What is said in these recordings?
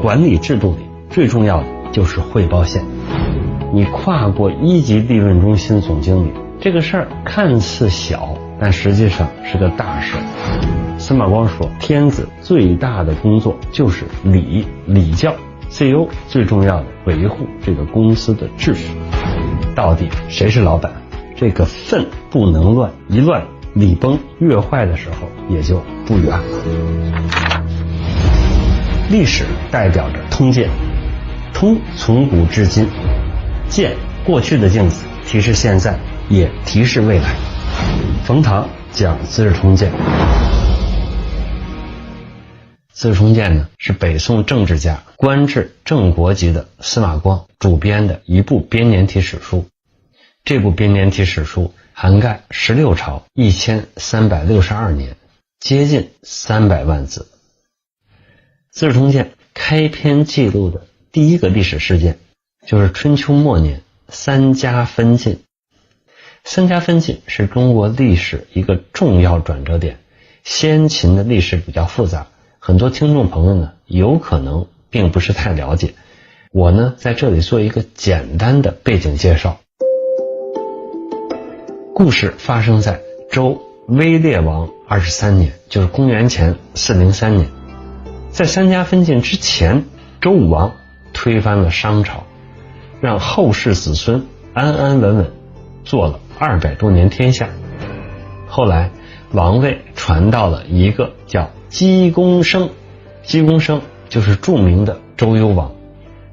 管理制度里最重要的就是汇报线。你跨过一级利润中心总经理，这个事儿看似小，但实际上是个大事。司马光说，天子最大的工作就是礼教， CEO 最重要的维护这个公司的秩序。到底谁是老板？这个分不能乱，一乱礼崩乐坏的时候也就不远了。历史代表着通鉴，通从古至今，鉴过去的镜子，提示现在，也提示未来。冯唐讲《资治通鉴》。《资治通鉴》呢，是北宋政治家、官至正国级的司马光主编的一部编年体史书。这部编年体史书涵盖16朝1362年，接近300万字。《资治通鉴》开篇记录的第一个历史事件，就是春秋末年三家分晋。三家分晋是中国历史一个重要转折点。先秦的历史比较复杂，很多听众朋友呢有可能并不是太了解。我呢在这里做一个简单的背景介绍。故事发生在周威烈王23年，就是公元前403年。在三家分晋之前，周武王推翻了商朝，让后世子孙安安稳稳做了200多年天下。后来王位传到了一个叫姬公生，姬公生就是著名的周幽王。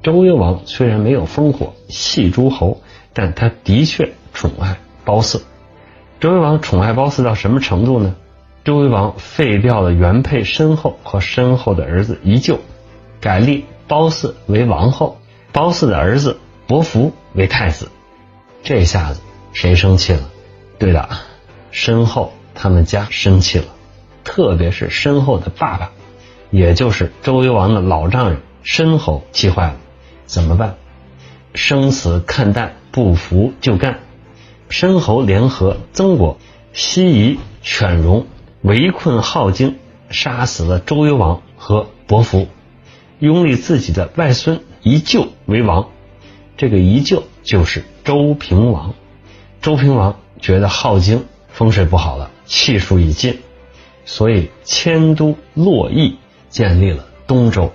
周幽王虽然没有烽火戏诸侯，但他的确宠爱褒姒。周幽王宠爱褒姒到什么程度呢？周幽王废掉了原配申后和申后的儿子宜臼，改立褒姒为王后，褒姒的儿子伯服为太子。这下子谁生气了？对的，申后他们家生气了，特别是申后的爸爸，也就是周幽王的老丈人申侯气坏了。怎么办？生死看淡，不服就干。申侯联合曾国、西夷、犬戎围困镐京，杀死了周幽王和伯服，拥立自己的外孙宜臼为王。这个宜臼就是周平王。周平王觉得镐京风水不好了，气数已尽，所以迁都洛邑，建立了东周。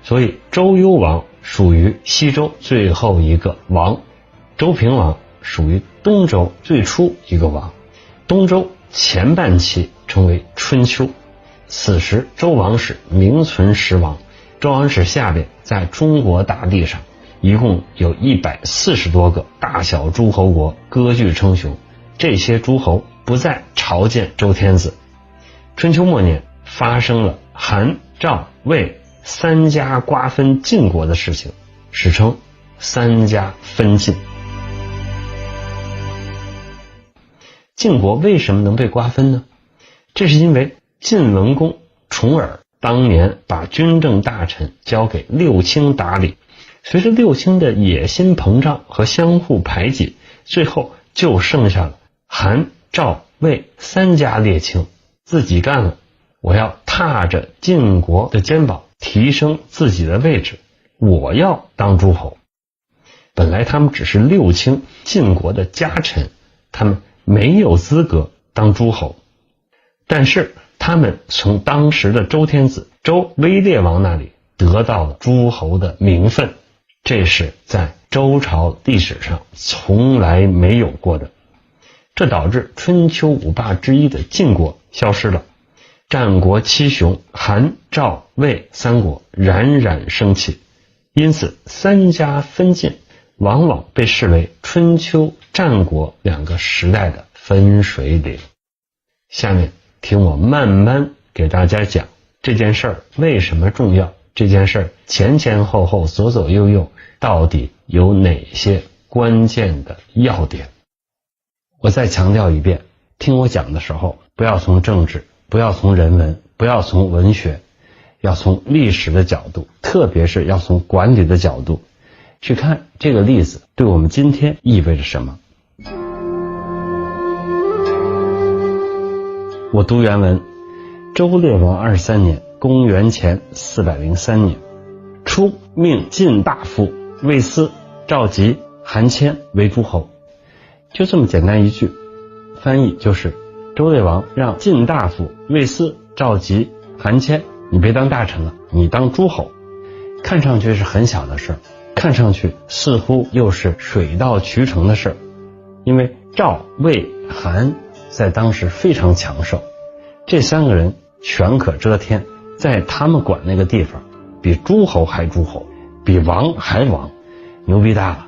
所以周幽王属于西周最后一个王，周平王属于东周最初一个王。东周前半期称为春秋，此时周王室名存实亡。周王室下边在中国大地上一共有140多个大小诸侯国割据称雄，这些诸侯不再朝见周天子。春秋末年发生了韩、赵、魏三家瓜分晋国的事情，史称三家分晋。晋国为什么能被瓜分呢？这是因为晋文公重耳当年把军政大臣交给六卿打理，随着六卿的野心膨胀和相互排挤，最后就剩下了韩、赵、魏三家列卿自己干了。我要踏着晋国的肩膀提升自己的位置，我要当诸侯。本来他们只是六卿晋国的家臣，他们没有资格当诸侯，但是他们从当时的周天子周威烈王那里得到了诸侯的名分，这是在周朝历史上从来没有过的。这导致春秋五霸之一的晋国消失了，战国七雄韩、赵、魏三国冉冉升起，因此三家分晋往往被视为春秋战国两个时代的分水岭。下面听我慢慢给大家讲这件事儿为什么重要，这件事儿前前后后左左右右到底有哪些关键的要点。我再强调一遍，听我讲的时候不要从政治，不要从人文，不要从文学，要从历史的角度，特别是要从管理的角度去看这个例子对我们今天意味着什么。我读原文，周烈王23年，公元前403年，初命晋大夫魏斯、赵佶、韩谦为诸侯。就这么简单一句，翻译就是周厉王让晋大夫魏斯、赵佶、韩谦，你别当大臣了，你当诸侯。看上去是很小的事儿，看上去似乎又是水到渠成的事儿，因为赵、魏、韩在当时非常强盛，这三个人权可遮天，在他们管那个地方比诸侯还诸侯，比王还王，牛逼大了。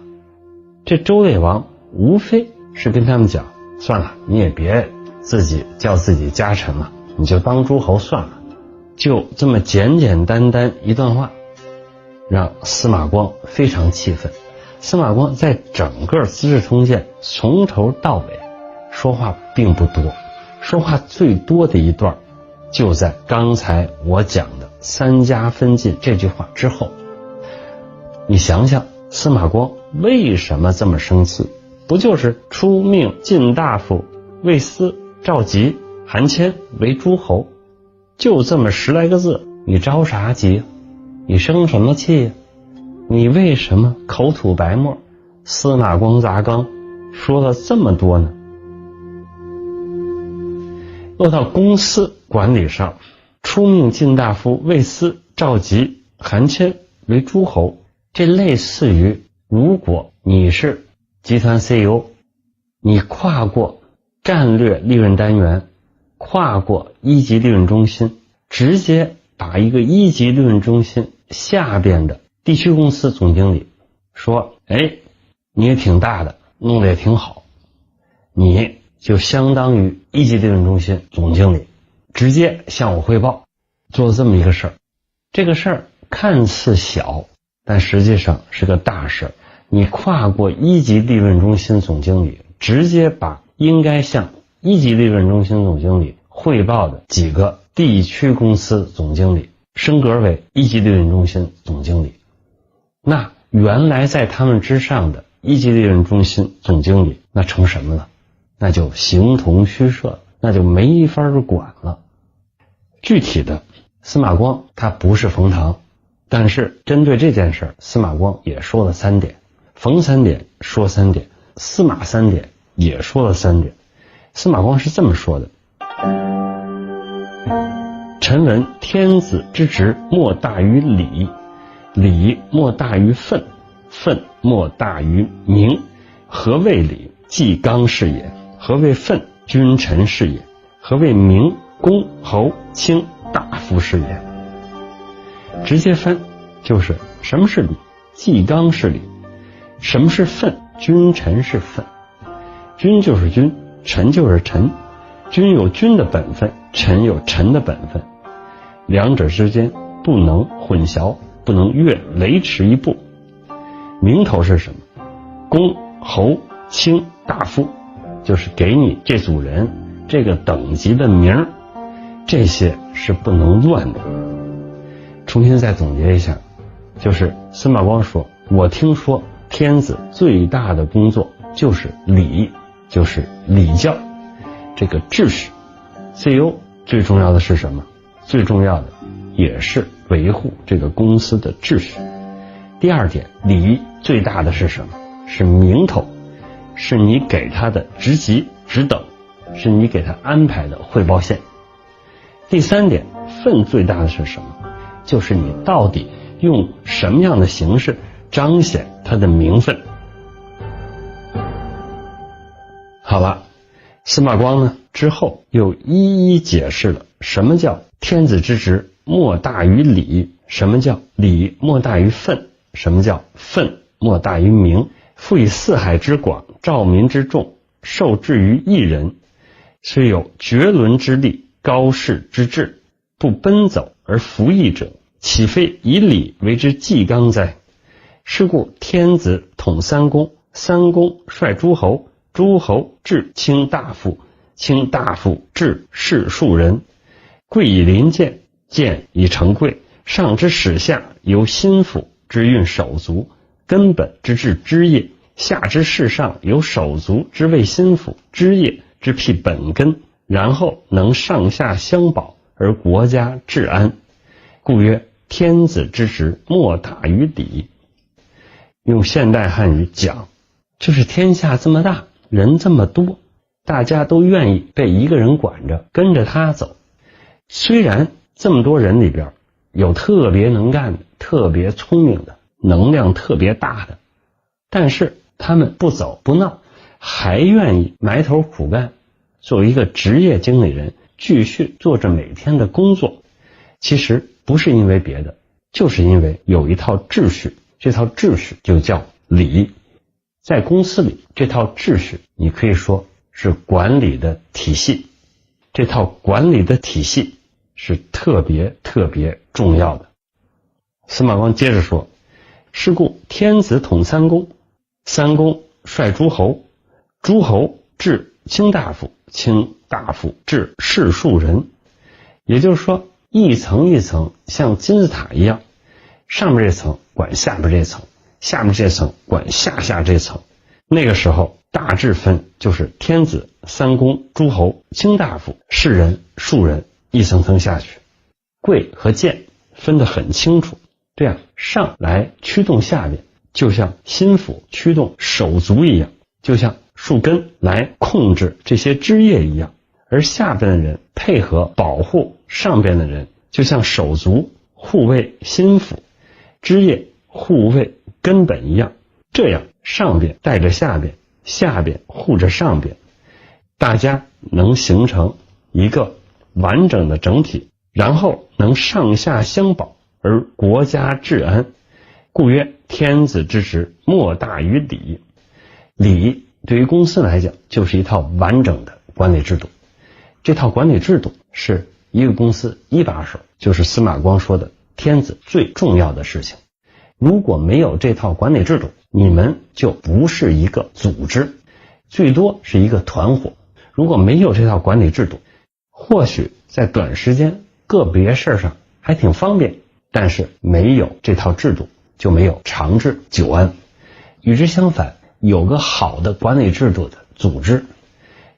这周厉王无非是跟他们讲，算了，你也别自己叫自己家臣了，你就当诸侯算了。就这么简简单单一段话，让司马光非常气愤。司马光在整个《资治通鉴》从头到尾说话并不多，说话最多的一段就在刚才我讲的三家分晋这句话之后。你想想司马光为什么这么生气，不就是初命晋大夫魏斯、赵佶、韩谦为诸侯，就这么10来个字，你着啥急？你生什么气呀？你为什么口吐白沫？司马光砸缸说了这么多呢？落到公司管理上，初命晋大夫魏斯、赵佶、韩谦为诸侯，这类似于如果你是集团 CEO， 你跨过战略利润单元，跨过一级利润中心，直接把一个一级利润中心下边的地区公司总经理说，你也挺大的，弄得也挺好，你就相当于一级利润中心总经理，直接向我汇报，做了这么一个事儿。这个事儿看似小，但实际上是个大事儿。你跨过一级利润中心总经理，直接把应该向一级利润中心总经理汇报的几个地区公司总经理升格为一级利润中心总经理，那原来在他们之上的一级利润中心总经理那成什么了？那就形同虚设，那就没法管了。具体的，司马光他不是冯唐，但是针对这件事，司马光也说了3点，冯3点说3点，司马3点也说了3点。司马光是这么说的：臣闻天子之职莫大于礼，礼莫大于分，分莫大于名。何谓礼？纪纲是也。何谓分？君臣是也。何谓名？公侯卿大夫是也。直接翻就是什么是礼？纪纲是礼。什么是分？君臣是分。君就是君，臣就是臣。君有君的本分，臣有臣的本分，两者之间不能混淆，不能越雷池一步。名头是什么？公侯卿大夫，就是给你这组人这个等级的名，这些是不能乱的。重新再总结一下，就是司马光说，我听说天子最大的工作就是礼，就是礼教这个秩序。 CEO 最重要的是什么？最重要的也是维护这个公司的秩序。第二点，礼最大的是什么？是名头，是你给他的职级职等，是你给他安排的汇报线。第三点，分最大的是什么？就是你到底用什么样的形式彰显他的名分。好了，司马光呢之后又一一解释了什么叫天子之职莫大于礼，什么叫礼莫大于分，什么叫分莫大于名。复以四海之广，兆民之众，受制于一人，虽有绝伦之力，高士之志，不奔走而服役者，岂非以礼为之纪纲哉？是故天子统三公，三公率诸侯，诸侯治卿大夫，卿大夫治士庶人。贵以临谏，谏以成贵。上之始下，由心腹之运手足，根本之治枝叶；下之事上，由手足之谓心腹，枝叶之辟本根，然后能上下相保，而国家治安。故曰：天子之职，莫大于礼。用现代汉语讲，就是天下这么大，人这么多，大家都愿意被一个人管着，跟着他走。虽然这么多人里边有特别能干的，特别聪明的，能量特别大的，但是他们不走不闹，还愿意埋头苦干，作为一个职业经理人继续做着每天的工作。其实不是因为别的，就是因为有一套秩序，这套秩序就叫礼。在公司里，这套秩序你可以说是管理的体系，这套管理的体系是特别重要的。司马光接着说，是故天子统三公，三公率诸侯，诸侯治卿大夫，卿大夫治士庶人。也就是说，一层一层像金字塔一样，上面这层管下面这层，下面这层管下这层。那个时候大致分就是天子、三公、诸侯、卿大夫、士人、庶人，一层层下去。贵和贱分得很清楚，这样上来驱动下边，就像心腹驱动手足一样，就像树根来控制这些枝叶一样，而下边的人配合保护上边的人，就像手足护卫心腹，枝叶护卫根本一样。这样上边带着下边，下边护着上边，大家能形成一个完整的整体，然后能上下相保，而国家治安。故曰天子之职，莫大于礼。礼对于公司来讲就是一套完整的管理制度，这套管理制度是一个公司一把手，就是司马光说的天子最重要的事情。如果没有这套管理制度，你们就不是一个组织，最多是一个团伙。如果没有这套管理制度，或许在短时间个别事上还挺方便，但是没有这套制度就没有长治久安。与之相反，有个好的管理制度的组织，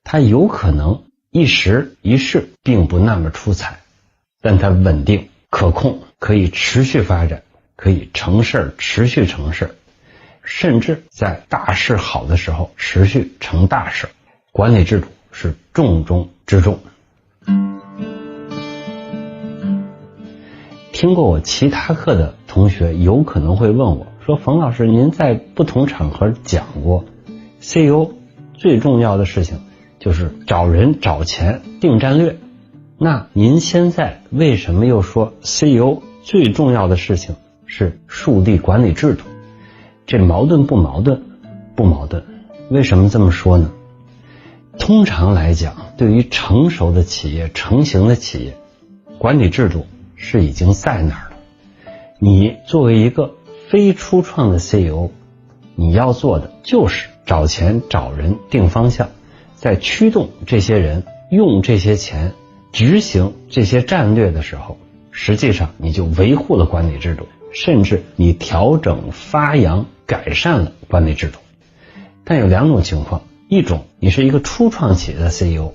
它有可能一时一事并不那么出彩，但它稳定可控，可以持续发展，可以成事持续成事，甚至在大事好的时候持续成大事。管理制度是重中之重。听过我其他课的同学有可能会问我说，冯老师，您在不同场合讲过 CEO 最重要的事情就是找人找钱定战略，那您现在为什么又说 CEO 最重要的事情是树立管理制度？这矛盾不矛盾？不矛盾。为什么这么说呢？通常来讲，对于成熟的企业、成型的企业，管理制度是已经在那儿了。你作为一个非初创的 CEO， 你要做的就是找钱找人定方向，在驱动这些人用这些钱执行这些战略的时候，实际上你就维护了管理制度，甚至你调整发扬改善了管理制度。但有两种情况，一种你是一个初创企业的 CEO，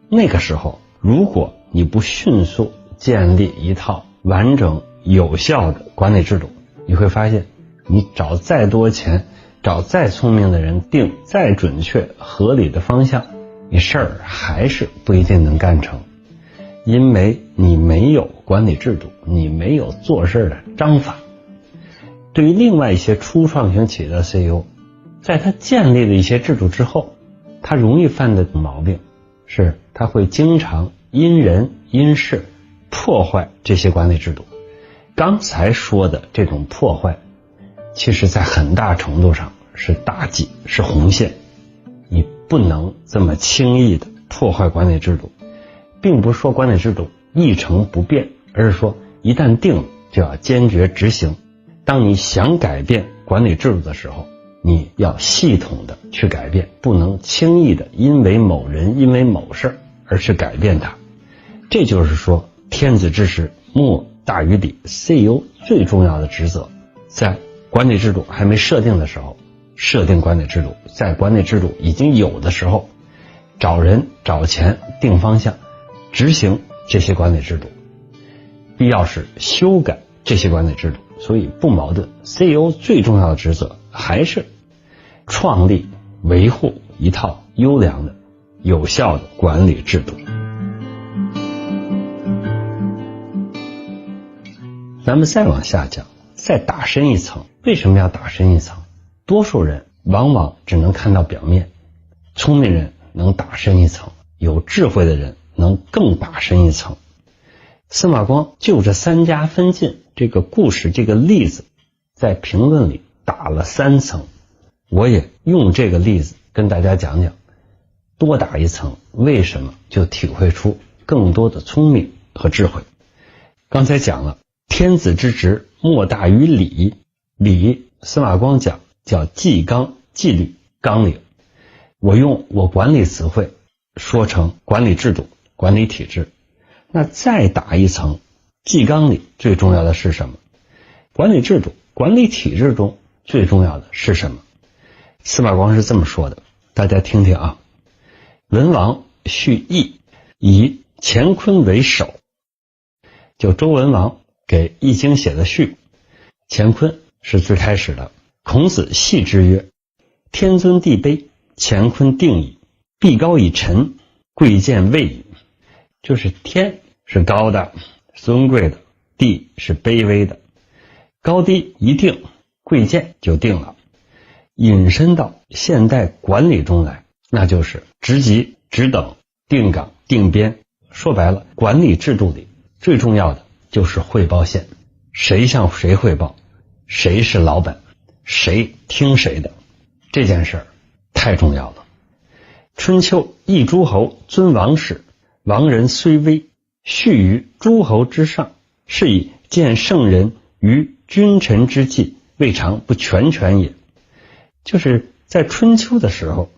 那个时候如果你不迅速建立一套完整有效的管理制度，你会发现你找再多钱，找再聪明的人，定再准确合理的方向，你事儿还是不一定能干成，因为你没有管理制度，你没有做事的章法。对于另外一些初创型企业的 CEO， 在他建立了一些制度之后，他容易犯的毛病是他会经常因人因事破坏这些管理制度。刚才说的这种破坏，其实在很大程度上是大忌，是红线。你不能这么轻易的破坏管理制度，并不是说管理制度一成不变，而是说一旦定了就要坚决执行。当你想改变管理制度的时候，你要系统的去改变，不能轻易的因为某人因为某事而去改变它。这就是说天子之职，莫大于礼。 CEO 最重要的职责，在管理制度还没设定的时候设定管理制度，在管理制度已经有的时候找人找钱定方向，执行这些管理制度，必要时修改这些管理制度，所以不矛盾。CEO 最重要的职责还是创立、维护一套优良的、有效的管理制度。咱们再往下讲，再打深一层。为什么要打深一层？多数人往往只能看到表面，聪明人能打深一层，有智慧的人能更打深一层。司马光就这三家分晋这个故事这个例子，在评论里打了3层。我也用这个例子跟大家讲讲，多打一层，为什么就体会出更多的聪明和智慧。刚才讲了，天子之职莫大于礼，礼司马光讲叫纪纲、纪律、纲领。我用我管理词汇说成管理制度、管理体制。那再打一层，纪纲里最重要的是什么？管理制度、管理体制中最重要的是什么？司马光是这么说的，大家听听啊。文王续易，以乾坤为首。就周文王给易经写的序，乾坤是最开始的。孔子系之曰：天尊地卑，乾坤定矣，必高以臣，贵贱位矣。就是天是高的、尊贵的，地是卑微的，高低一定，贵贱就定了。引申到现代管理中来，那就是职级、职等、定岗、定编。说白了，管理制度里最重要的就是汇报线，谁向谁汇报，谁是老板，谁听谁的，这件事太重要了。春秋一诸侯尊王室，王人虽微，序于诸侯之上，是以见圣人于君臣之际，未尝不全也。就是在春秋的时候，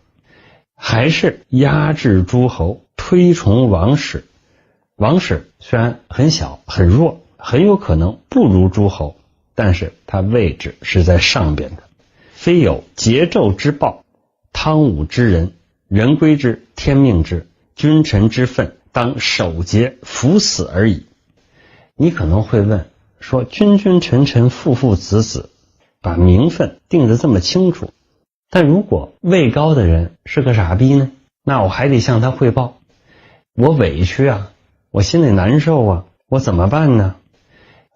还是压制诸侯，推崇王室。王室虽然很小很弱，很有可能不如诸侯，但是它位置是在上边的。非有桀纣之暴，汤武之人，人归之，天命之，君臣之分，当守节服死而已。你可能会问说，君君臣臣父父子子，把名分定得这么清楚，但如果位高的人是个傻逼呢？那我还得向他汇报，我委屈啊，我心里难受啊，我怎么办呢？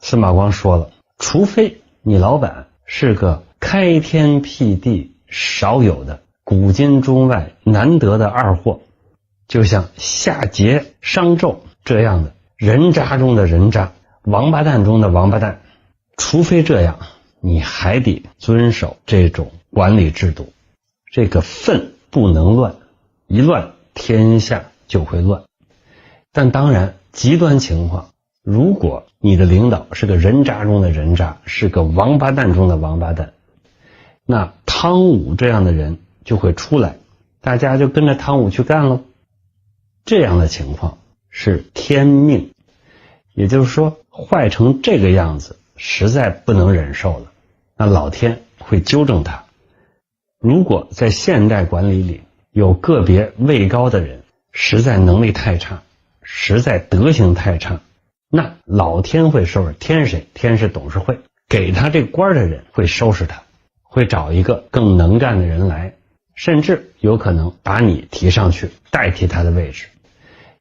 司马光说了，除非你老板是个开天辟地少有的古今中外难得的二货，就像夏桀、商纣这样的人渣中的人渣，王八蛋中的王八蛋，除非这样，你还得遵守这种管理制度。这个分不能乱，一乱天下就会乱。但当然极端情况，如果你的领导是个人渣中的人渣，是个王八蛋中的王八蛋，那汤武这样的人就会出来，大家就跟着汤武去干咯。这样的情况是天命，也就是说坏成这个样子实在不能忍受了，那老天会纠正他。如果在现代管理里有个别位高的人实在能力太差，实在德行太差，那老天会收拾。天是谁？天是董事会，给他这官的人会收拾他，会找一个更能干的人来，甚至有可能把你提上去代替他的位置。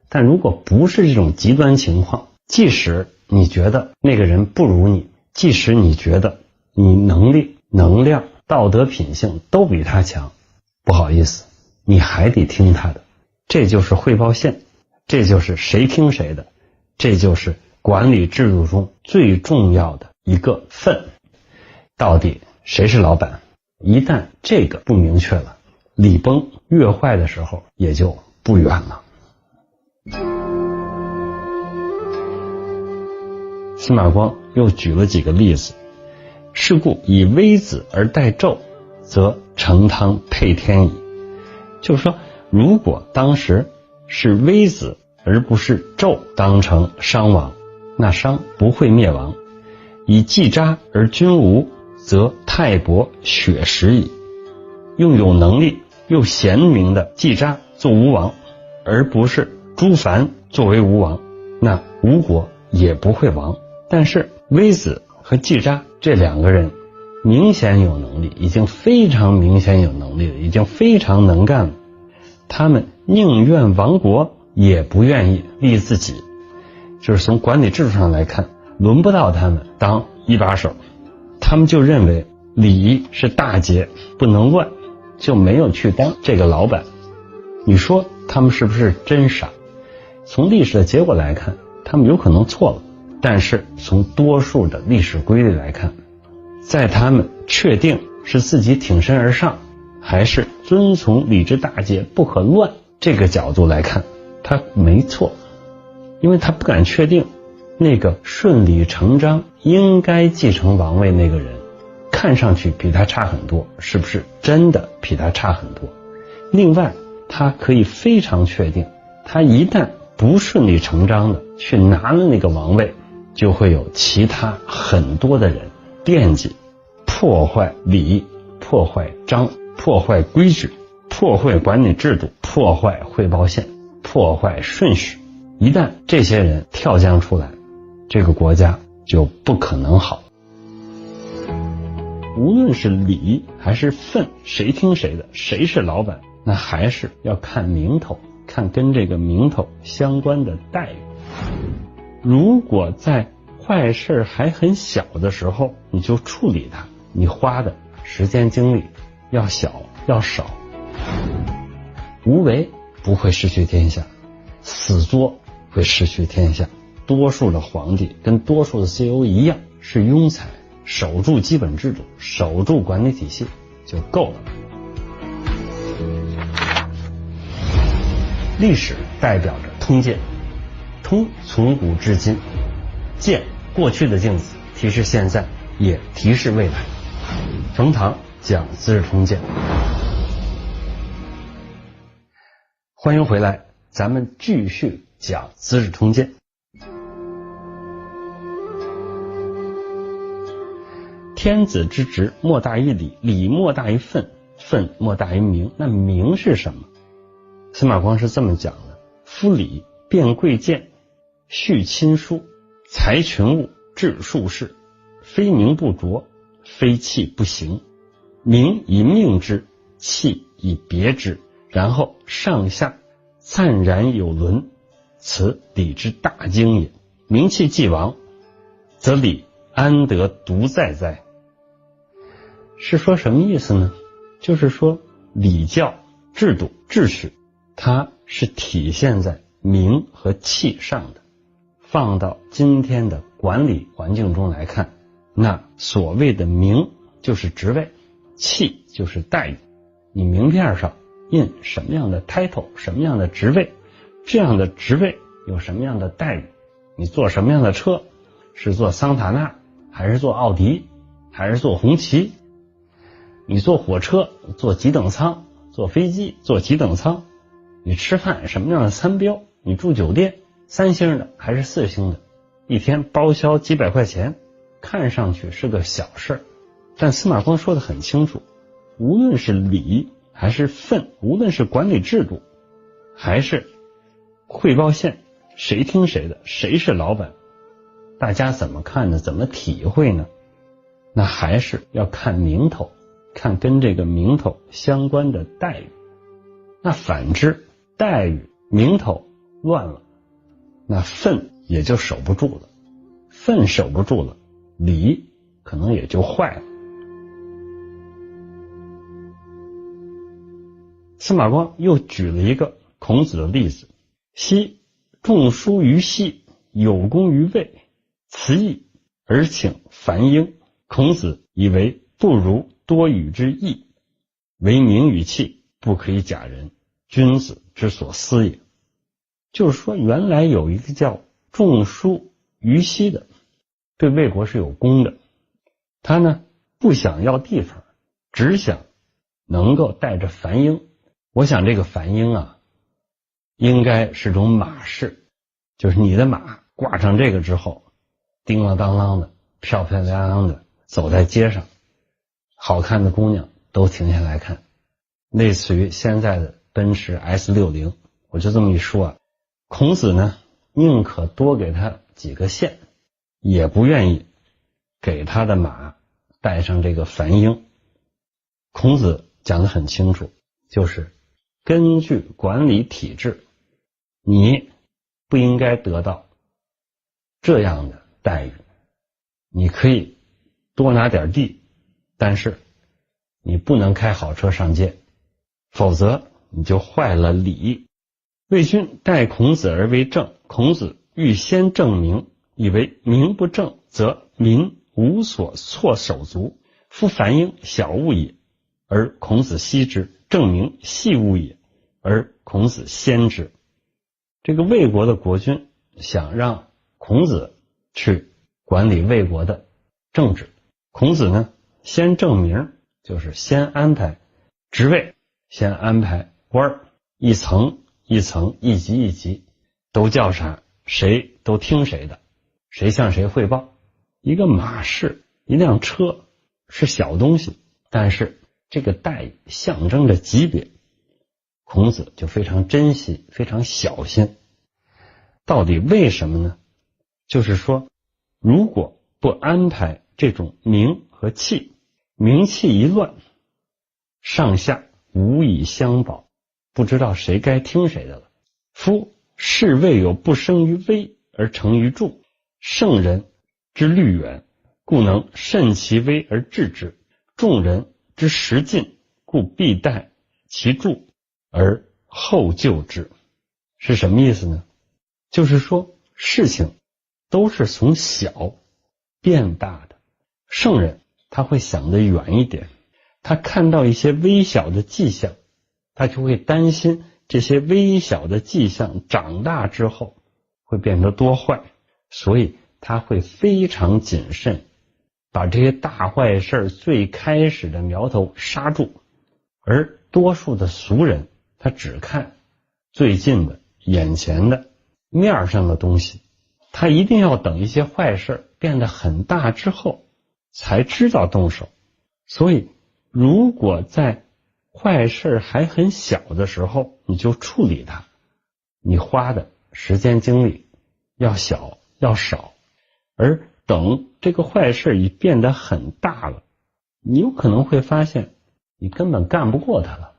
但如果不是这种极端情况，即使你觉得那个人不如你，即使你觉得你能力、能量、道德品性都比他强，不好意思，你还得听他的。这就是汇报线，这就是谁听谁的，这就是管理制度中最重要的一个分。到底谁是老板？一旦这个不明确了，礼崩乐坏的时候也就不远了。司马光又举了几个例子，是故以微子而代纣，则成汤配天矣。就是说，如果当时是微子而不是纣当成商王，那商不会灭亡。以季札而君无，则泰伯雪石矣。用有能力又贤明的季札做吴王，而不是朱凡作为吴王，那吴国也不会亡。但是微子和季札这两个人明显有能力，已经非常明显有能力了，已经非常能干了，他们宁愿亡国也不愿意立自己，就是从管理制度上来看，轮不到他们当一把手，他们就认为礼是大节不能乱，就没有去当这个老板。你说他们是不是真傻？从历史的结果来看，他们有可能错了，但是从多数的历史规律来看，在他们确定是自己挺身而上，还是遵从礼之大节不可乱这个角度来看，他没错。因为他不敢确定那个顺理成章应该继承王位那个人看上去比他差很多，是不是真的比他差很多。另外他可以非常确定，他一旦不顺理成章的去拿了那个王位，就会有其他很多的人惦记，破坏礼，破坏章，破坏规矩，破坏管理制度，破坏汇报线，破坏顺序。一旦这些人跳将出来，这个国家就不可能好。无论是礼还是分，谁听谁的，谁是老板，那还是要看名头，看跟这个名头相关的待遇。如果在坏事还很小的时候你就处理它，你花的时间精力要小要少。无为不会失去天下，死作会失去天下。多数的皇帝跟多数的 CEO 一样，是庸才，守住基本制度，守住管理体系就够了。历史代表着通鉴，通从古至今，鉴过去的镜子，提示现在，也提示未来。冯唐讲《资治通鉴》，欢迎回来，咱们继续讲《资治通鉴》。天子之职莫大于礼，礼莫大于分，分莫大于名。那名是什么？司马光是这么讲的：夫礼，辨贵贱，序亲疏，裁群物，治术士，非名不着，非器不行。名以命之，器以别之，然后上下灿然有伦，此礼之大经也。名器既亡，则礼安得独在哉？是说什么意思呢？就是说礼教制度秩序，它是体现在名和器上的。放到今天的管理环境中来看，那所谓的名就是职位，器就是待遇。你名片上印什么样的 title， 什么样的职位，这样的职位有什么样的待遇。你坐什么样的车，是坐桑塔纳还是坐奥迪还是坐红旗，你坐火车坐几等舱，坐飞机坐几等舱，你吃饭什么样的餐标，你住酒店3星的还是4星的，一天包销几百块钱，看上去是个小事，但司马光说得很清楚，无论是礼还是分，无论是管理制度还是汇报线，谁听谁的，谁是老板，大家怎么看呢？怎么体会呢？那还是要看名头，看跟这个名头相关的待遇。那反之，待遇名头乱了，那分也就守不住了，分守不住了，礼可能也就坏了。司马光又举了一个孔子的例子：昔仲舒于西，有功于魏，辞义而请樊英。孔子以为不如多与之义，为名与器，不可以假人，君子之所思也。就是说，原来有一个叫仲舒于西的，对魏国是有功的，他呢不想要地方，只想能够带着樊英。我想这个樊英啊，应该是种马氏，就是你的马挂上这个之后，叮了当啷的，漂漂亮亮的走在街上，好看的姑娘都停下来看，类似于现在的奔驰 S60。 我就这么一说啊，孔子呢宁可多给他几个县，也不愿意给他的马带上这个繁鹰。孔子讲得很清楚，就是根据管理体制，你不应该得到这样的待遇。你可以多拿点地，但是你不能开好车上街，否则你就坏了礼。魏军待孔子而为政，孔子欲先正名，以为名不正，则民无所措手足。夫繁鹰小物也，而孔子惜之；正名细物也，而孔子先之。这个魏国的国君想让孔子去管理魏国的政治，孔子呢先正名，就是先安排职位，先安排官儿，一层一层，一级一级，都叫啥，谁都听谁的，谁向谁汇报。一个马氏，一辆车是小东西，但是这个待遇象征着级别，孔子就非常珍惜，非常小心。到底为什么呢？就是说，如果不安排这种名和器，名器一乱，上下无以相保，不知道谁该听谁的了。夫士未有不生于威而成于助，圣人之虑远，故能慎其威而治之；众人之实尽，故必待其助而后救之。是什么意思呢？就是说，事情都是从小变大的。圣人他会想得远一点，他看到一些微小的迹象，他就会担心这些微小的迹象长大之后会变得多坏，所以他会非常谨慎，把这些大坏事最开始的苗头刹住。而多数的俗人，他只看最近的眼前的面上的东西，他一定要等一些坏事变得很大之后才知道动手。所以如果在坏事还很小的时候你就处理它，你花的时间精力要小要少，而等这个坏事已变得很大了，你有可能会发现你根本干不过它了。